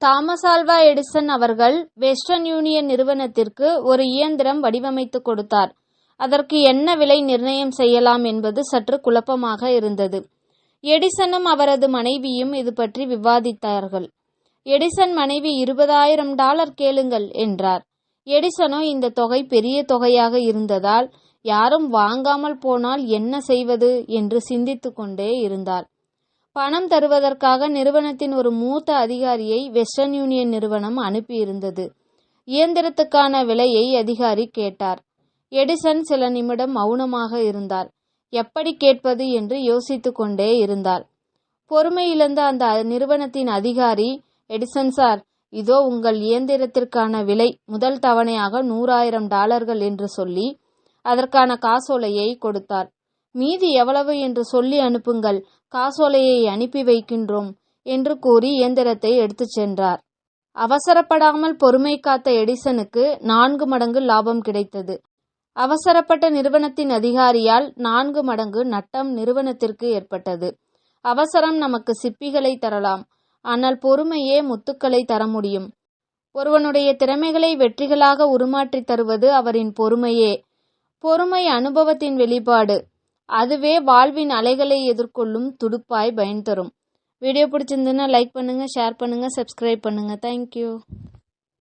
Thomas Alva Edison அவர்கள் western union நிறுவனத்திற்கு ஒரு இயந்திரம் வடிவமைத்து கொடுத்தார். அதற்கு என்ன விலை நிர்ணயம் செய்யலாம் என்பது சற்று குழப்பமாக இருந்தது. எடிசனும் அவரது மனைவியும் இது பற்றி விவாதித்தார்கள். எடிசன் மனைவி $20,000 கேளுங்கள் என்றார். எடிசனோ இந்த தொகை பெரிய தொகையாக இருந்ததால் யாரும் வாங்காமல் போனால் என்ன செய்வது என்று சிந்தித்து கொண்டே இருந்தார். பணம் தருவதற்காக நிறுவனத்தின் ஒரு மூத்த அதிகாரியை வெஸ்டர்ன் யூனியன் நிறுவனம் அனுப்பியிருந்தது. இயந்திரத்துக்கான விலையை அதிகாரி கேட்டார். எடிசன் சில நிமிடம் மௌனமாக இருந்தார். எப்படி கேட்பது என்று யோசித்து கொண்டே இருந்தார். பொறுமை இழந்த அந்த நிறுவனத்தின் அதிகாரி, எடிசன் சார், இதோ உங்கள் இயந்திரத்திற்கான விலை, முதல் தவணையாக $100,000 என்று சொல்லி அதற்கான காசோலையை கொடுத்தார். மீதி எவ்வளவு என்று சொல்லி அனுப்புங்கள், காசோலையை அனுப்பி வைக்கின்றோம் என்று கூறி இயந்திரத்தை எடுத்துச் சென்றார். அவசரப்படாமல் பொறுமை காத்த எடிசனுக்கு 4 மடங்கு லாபம் கிடைத்தது. அவசரப்பட்ட நிறுவனத்தின் அதிகாரியால் 4 மடங்கு நட்டம் நிறுவனத்திற்கு ஏற்பட்டது. அவசரம் நமக்கு சிப்பிகளை தரலாம், ஆனால் பொறுமையே முத்துக்களை தர முடியும். ஒருவனுடைய திறமைகளை வெற்றிகளாக உருமாற்றி தருவது அவரின் பொறுமையே. பொறுமை அனுபவத்தின் வெளிப்பாடு. அதுவே வாழ்வின் அலைகளை எதிர்கொள்ளும் துடுப்பாய் பயன் தரும். வீடியோ பிடிச்சிருந்துன்னா லைக் பண்ணுங்க, ஷேர் பண்ணுங்க, சப்ஸ்கிரைப் பண்ணுங்க. தேங்க்யூ.